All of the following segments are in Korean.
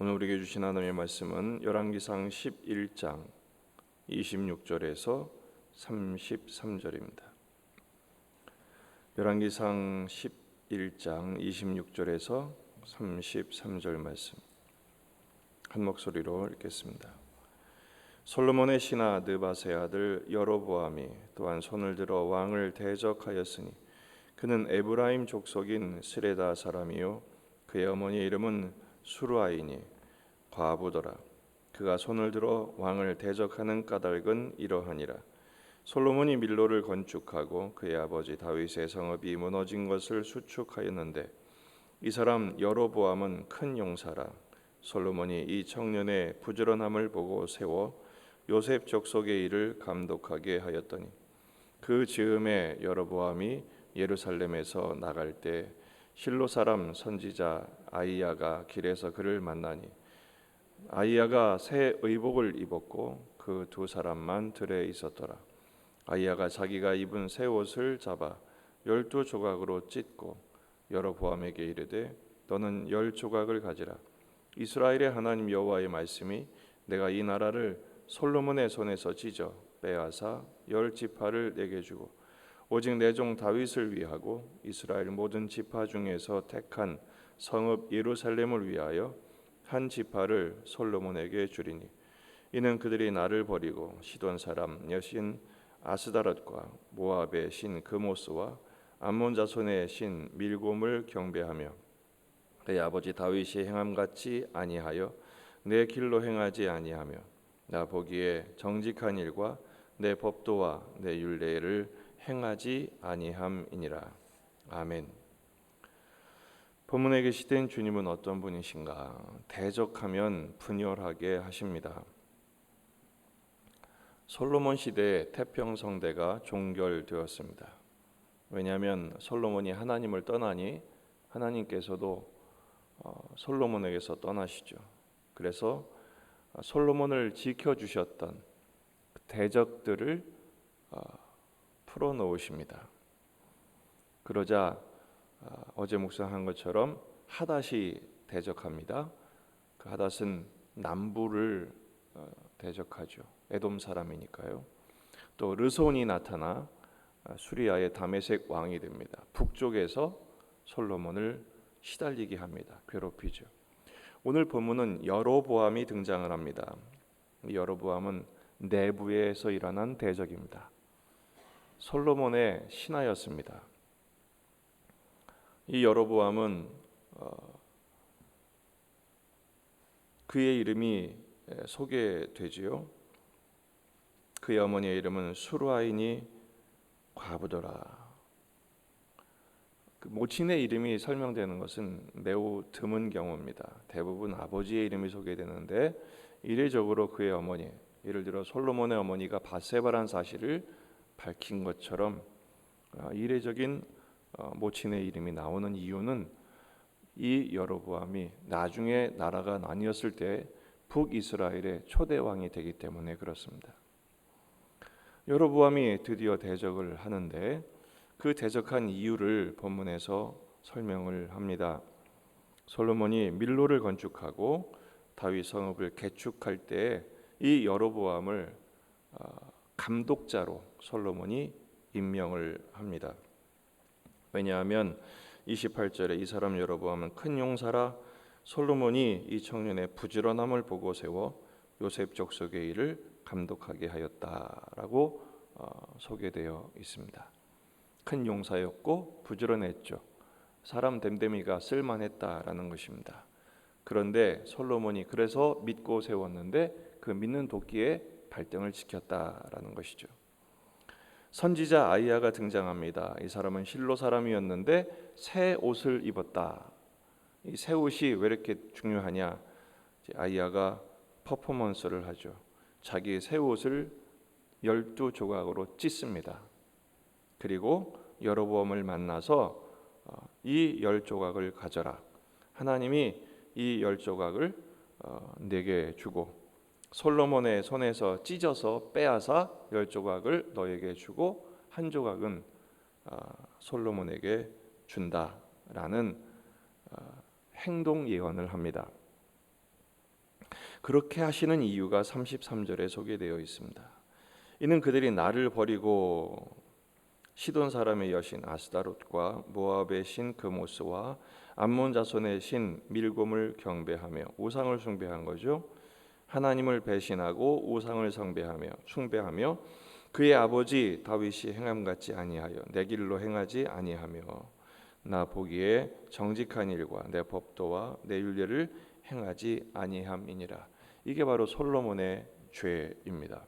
오늘 우리에게 주신 하나님의 말씀은 열왕기상 11장 26절에서 33절입니다. 열왕기상 11장 26절에서 33절 말씀 한 목소리로 읽겠습니다. 솔로몬의 신하 느바세 아들 여로보암이 또한 손을 들어 왕을 대적하였으니 그는 에브라임 족속인 스레다 사람이요 그의 어머니의 이름은 수루아이니 과부더라. 그가 손을 들어 왕을 대적하는 까닭은 이러하니라. 솔로몬이 밀로를 건축하고 그의 아버지 다윗의 성읍이 무너진 것을 수축하였는데 이 사람 여로보암은 큰 용사라. 솔로몬이 이 청년의 부지런함을 보고 세워 요셉 족속의 일을 감독하게 하였더니 그 즈음에 여로보암이 예루살렘에서 나갈 때 실로 사람 선지자 아이야가 길에서 그를 만나니 아이야가 새 의복을 입었고 그 두 사람만 들에 있었더라. 아이야가 자기가 입은 새 옷을 잡아 12조각으로 찢고 여로보암에게 이르되 너는 10조각을 가지라. 이스라엘의 하나님 여호와의 말씀이 내가 이 나라를 솔로몬의 손에서 찢어 빼앗아 10지파를 내게 주고 오직 내 종 다윗을 위하고 이스라엘 모든 지파 중에서 택한 성읍 예루살렘을 위하여 한 지파를 솔로몬에게 주리니 이는 그들이 나를 버리고 시돈 사람 여신 아스다롯과 모압의 신 그모스와 암몬 자손의 신 밀곰을 경배하며 내 아버지 다윗이 행함같이 아니하여 내 길로 행하지 아니하며 나 보기에 정직한 일과 내 법도와 내 율례를 행하지 아니함이니라. 아멘. 본문에 계시된 주님은 어떤 분이신가? 대적하면 분열하게 하십니다. 솔로몬 시대에 태평성대가 종결되었습니다. 왜냐하면 솔로몬이 하나님을 떠나니 하나님께서도 솔로몬에게서 떠나시죠. 그래서 솔로몬을 지켜주셨던 대적들을 풀어놓으십니다. 그러자 어제 묵상한 것처럼 하닷이 대적합니다. 그 하닷은 남부를 대적하죠. 에돔 사람이니까요. 또 르손이 나타나 수리아의 다메섹 왕이 됩니다. 북쪽에서 솔로몬을 시달리게 합니다. 괴롭히죠. 오늘 본문은 여로보암이 등장을 합니다. 이 여로보암은 내부에서 일어난 대적입니다. 솔로몬의 신하였습니다. 이 여로보암은 그의 이름이 소개되지요. 그의 어머니의 이름은 수루아이니 과부더라. 그 모친의 이름이 설명되는 것은 매우 드문 경우입니다. 대부분 아버지의 이름이 소개되는데 이례적으로 그의 어머니, 예를 들어 솔로몬의 어머니가 바세바라는 사실을 밝힌 것처럼 이례적인 모친의 이름이 나오는 이유는 이 여로보암이 나중에 나라가 나뉘었을 때 북이스라엘의 초대 왕이 되기 때문에 그렇습니다. 여로보암이 드디어 대적을 하는데 그 대적한 이유를 본문에서 설명을 합니다. 솔로몬이 밀로를 건축하고 다윗 성읍을 개축할 때 이 여로보암을 감독자로 솔로몬이 임명을 합니다. 왜냐하면 28절에 이 사람 여로보암은 큰 용사라 솔로몬이 이 청년의 부지런함을 보고 세워 요셉 족속의 일을 감독하게 하였다라고 소개되어 있습니다. 큰 용사였고 부지런했죠. 사람 됨됨이가 쓸만했다라는 것입니다. 그런데 솔로몬이 그래서 믿고 세웠는데 그 믿는 도끼에 발등을 지켰다라는 것이죠. 선지자 아이야가 등장합니다. 이 사람은 실로 사람이었는데 새 옷을 입었다. 이 새 옷이 왜 이렇게 중요하냐? 아이야가 퍼포먼스를 하죠. 자기 새 옷을 12조각으로 찢습니다. 그리고 여로보암을 만나서 이 10조각을 가져라. 하나님이 이 10조각을 내게 주고 솔로몬의 손에서 찢어서 빼앗아 10조각을 너에게 주고 한 조각은 솔로몬에게 준다라는 행동 예언을 합니다. 그렇게 하시는 이유가 33절에 소개되어 있습니다. 이는 그들이 나를 버리고 시돈 사람의 여신 아스다롯과 모압의 신 그모스와 암몬 자손의 신 밀곰을 경배하며 우상을 숭배한 거죠. 하나님을 배신하고 우상을 숭배하며 그의 아버지 다윗이 행함같이 아니하여 내 길로 행하지 아니하며 나 보기에 정직한 일과 내 법도와 내 율례를 행하지 아니함이니라. 이게 바로 솔로몬의 죄입니다.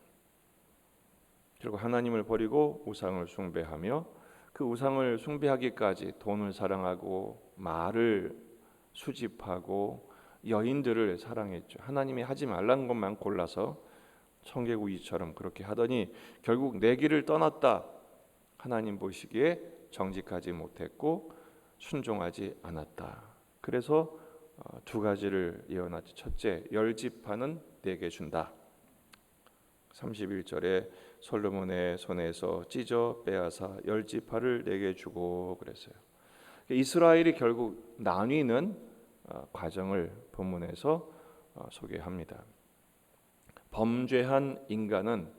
결국 하나님을 버리고 우상을 숭배하며 그 우상을 숭배하기까지 돈을 사랑하고 말을 수집하고 여인들을 사랑했죠. 하나님이 하지 말라는 것만 골라서 청개구이처럼 그렇게 하더니 결국 내 길을 떠났다. 하나님 보시기에 정직하지 못했고 순종하지 않았다. 그래서 두 가지를 예언하죠. 첫째, 열지파는 내게 준다. 31절에 솔로몬의 손에서 찢어 빼앗아 열지파를 내게 주고 그랬어요. 이스라엘이 결국 나뉘는 과정을 본문에서 소개합니다. 범죄한 인간은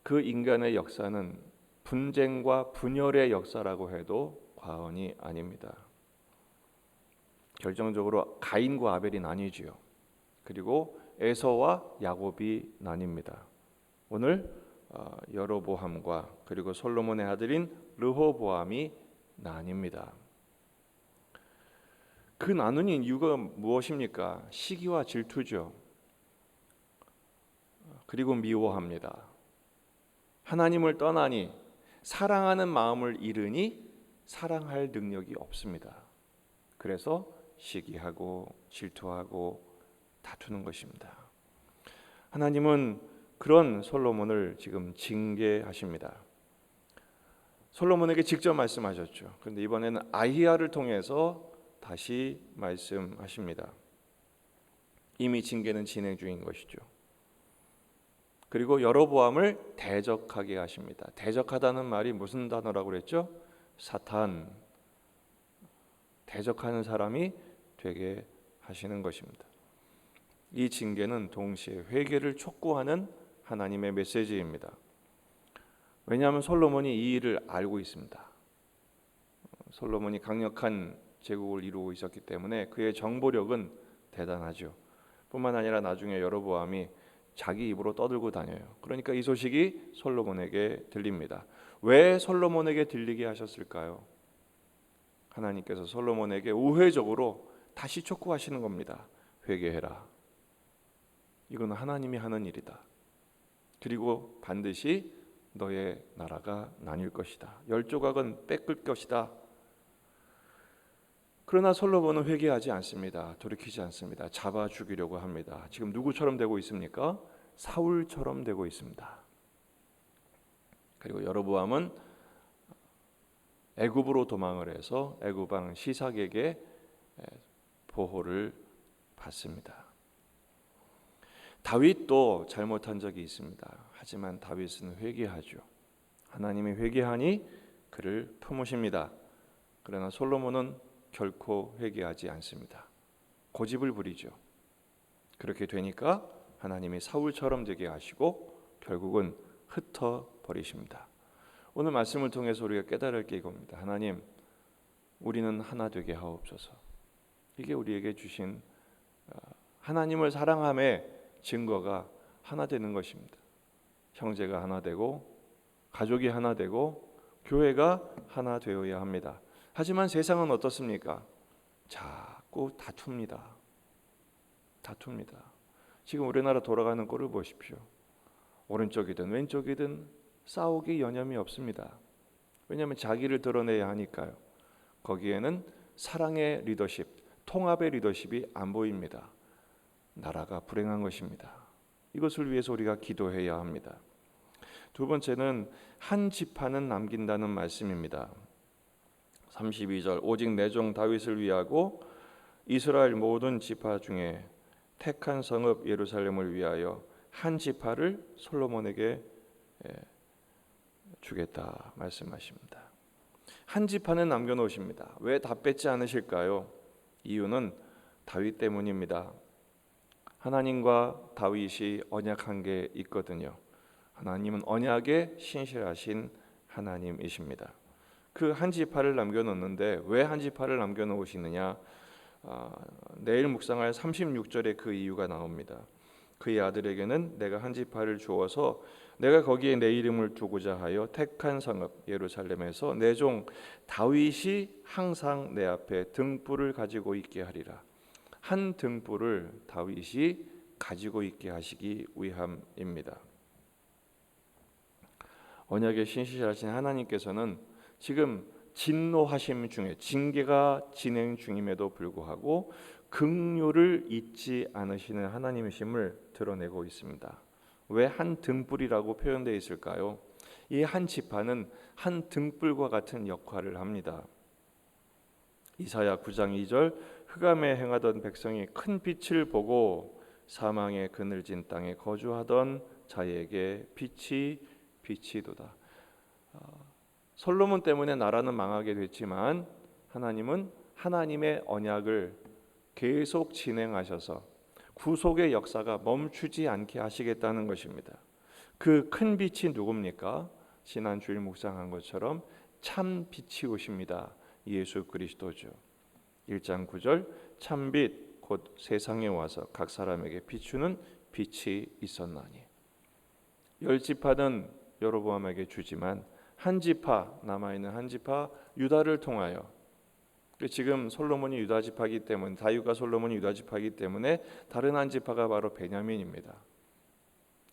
그 인간의 역사는 분쟁과 분열의 역사라고 해도 과언이 아닙니다. 결정적으로 가인과 아벨이 나뉘지요. 그리고 에서와 야곱이 나뉩니다. 오늘 여로보암과 그리고 솔로몬의 아들인 르호보암이 나뉩니다. 그 나누는 이유가 무엇입니까? 시기와 질투죠. 그리고 미워합니다. 하나님을 떠나니 사랑하는 마음을 잃으니 사랑할 능력이 없습니다. 그래서 시기하고 질투하고 다투는 것입니다. 하나님은 그런 솔로몬을 지금 징계하십니다. 솔로몬에게 직접 말씀하셨죠. 그런데 이번에는 아히야를 통해서 다시 말씀하십니다. 이미 징계는 진행 중인 것이죠. 그리고 여로보암을 대적하게 하십니다. 대적하다는 말이 무슨 단어라고 그랬죠? 사탄. 대적하는 사람이 되게 하시는 것입니다. 이 징계는 동시에 회개를 촉구하는 하나님의 메시지입니다. 왜냐하면 솔로몬이 이 일을 알고 있습니다. 솔로몬이 강력한 제국을 이루고 있었기 때문에 그의 정보력은 대단하죠. 뿐만 아니라 나중에 여로보암이 자기 입으로 떠들고 다녀요. 그러니까 이 소식이 솔로몬에게 들립니다. 왜 솔로몬에게 들리게 하셨을까요? 하나님께서 솔로몬에게 우회적으로 다시 촉구하시는 겁니다. 회개해라. 이건 하나님이 하는 일이다. 그리고 반드시 너의 나라가 나뉠 것이다. 열 조각은 뺏길 것이다. 그러나 솔로몬은 회개하지 않습니다. 돌이키지 않습니다. 잡아 죽이려고 합니다. 지금 누구처럼 되고 있습니까? 사울처럼 되고 있습니다. 그리고 여로보암은 애굽으로 도망을 해서 애굽 왕 시삭에게 보호를 받습니다. 다윗도 잘못한 적이 있습니다. 하지만 다윗은 회개하죠. 하나님이 회개하니 그를 품으십니다. 그러나 솔로몬은 결코 회개하지 않습니다. 고집을 부리죠. 그렇게 되니까 하나님이 사울처럼 되게 하시고 결국은 흩어버리십니다. 오늘 말씀을 통해서 우리가 깨달을 게 이겁니다. 하나님, 우리는 하나 되게 하옵소서. 이게 우리에게 주신 하나님을 사랑함의 증거가 하나 되는 것입니다. 형제가 하나 되고 가족이 하나 되고 교회가 하나 되어야 합니다. 하지만 세상은 어떻습니까? 자꾸 다툽니다. 지금 우리나라 돌아가는 꼴을 보십시오. 오른쪽이든 왼쪽이든 싸우기 여념이 없습니다. 왜냐하면 자기를 드러내야 하니까요. 거기에는 사랑의 리더십, 통합의 리더십이 안 보입니다. 나라가 불행한 것입니다. 이것을 위해서 우리가 기도해야 합니다. 두 번째는 한 지파는 남긴다는 말씀입니다. 32절 오직 내 종 다윗을 위하고 이스라엘 모든 지파 중에 택한 성읍 예루살렘을 위하여 한 지파를 솔로몬에게 주겠다 말씀하십니다. 한 지파는 남겨놓으십니다. 왜 다 뺏지 않으실까요? 이유는 다윗 때문입니다. 하나님과 다윗이 언약한 게 있거든요. 하나님은 언약에 신실하신 하나님이십니다. 그 한 지파를 남겨놓는데 왜 한 지파를 남겨놓으시느냐? 내일 묵상할 36절에 그 이유가 나옵니다. 그의 아들에게는 내가 한 지파를 주어서 내가 거기에 내 이름을 두고자 하여 택한 성읍 예루살렘에서 내 종 다윗이 항상 내 앞에 등불을 가지고 있게 하리라. 한 등불을 다윗이 가지고 있게 하시기 위함입니다. 언약에 신실하신 하나님께서는 지금 진노하심 중에 징계가 진행 중임에도 불구하고 긍휼을 잊지 않으시는 하나님이심을 드러내고 있습니다. 왜 한 등불이라고 표현되어 있을까요? 이 한 지파는 한 등불과 같은 역할을 합니다. 이사야 9장 2절 흑암에 행하던 백성이 큰 빛을 보고 사망의 그늘진 땅에 거주하던 자에게 빛이 비치도다. 솔로몬 때문에 나라는 망하게 됐지만 하나님은 하나님의 언약을 계속 진행하셔서 구속의 역사가 멈추지 않게 하시겠다는 것입니다. 그 큰 빛이 누굽니까? 지난 주일 묵상한 것처럼 참 빛이 오십니다. 예수 그리스도죠. 1장 9절 참빛 곧 세상에 와서 각 사람에게 비추는 빛이 있었나니. 10지파는 여로보암에게 주지만 한 지파 남아있는 한 지파 유다를 통하여 지금 솔로몬이 유다 지파이기 때문에 다윗과 솔로몬이 유다 지파이기 때문에 다른 한 지파가 바로 베냐민입니다.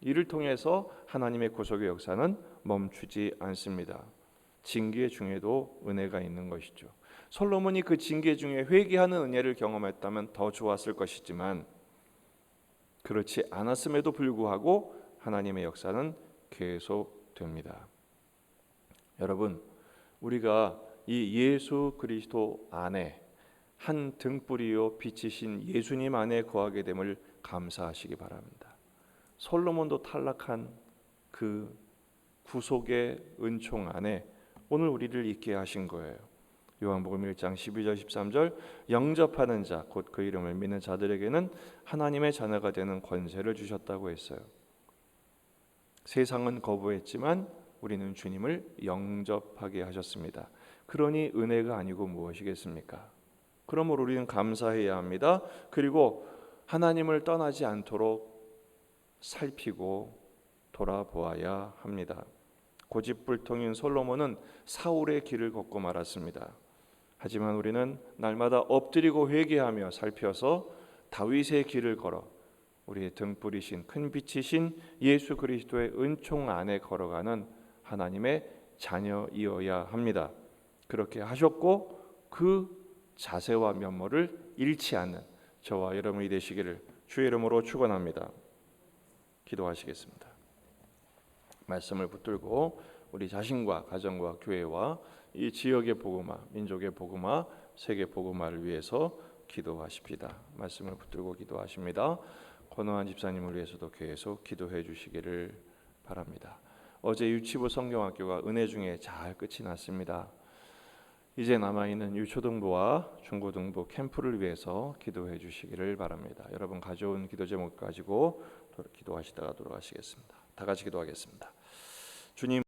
이를 통해서 하나님의 구속의 역사는 멈추지 않습니다. 징계 중에도 은혜가 있는 것이죠. 솔로몬이 그 징계 중에 회개하는 은혜를 경험했다면 더 좋았을 것이지만 그렇지 않았음에도 불구하고 하나님의 역사는 계속됩니다. 여러분, 우리가 이 예수 그리스도 안에 한 등불이요 빛이신 예수님 안에 거하게 됨을 감사하시기 바랍니다. 솔로몬도 탈락한 그 구속의 은총 안에 오늘 우리를 있게 하신 거예요. 요한복음 1장 12절 13절 영접하는 자 곧 그 이름을 믿는 자들에게는 하나님의 자녀가 되는 권세를 주셨다고 했어요. 세상은 거부했지만 우리는 주님을 영접하게 하셨습니다. 그러니 은혜가 아니고 무엇이겠습니까? 그러므로 우리는 감사해야 합니다. 그리고 하나님을 떠나지 않도록 살피고 돌아보아야 합니다. 고집불통인 솔로몬은 사울의 길을 걷고 말았습니다. 하지만 우리는 날마다 엎드리고 회개하며 살펴서 다윗의 길을 걸어 우리의 등불이신 큰 빛이신 예수 그리스도의 은총 안에 걸어가는 하나님의 자녀이어야 합니다. 그렇게 하셨고 그 자세와 면모를 잃지 않는 저와 여러분이 되시기를 주의 이름으로 축원합니다. 기도하시겠습니다. 말씀을 붙들고 우리 자신과 가정과 교회와 이 지역의 복음화, 민족의 복음화, 세계 복음화를 위해서 기도하십시다. 말씀을 붙들고 기도하십니다. 권호한 집사님을 위해서도 계속 기도해 주시기를 바랍니다. 어제 유치부 성경학교가 은혜 중에 잘 끝이 났습니다. 이제 남아있는 유초등부와 중고등부 캠프를 위해서 기도해 주시기를 바랍니다. 여러분 가져온 기도 제목 가지고 기도하시다가 돌아가시겠습니다. 다 같이 기도하겠습니다. 주님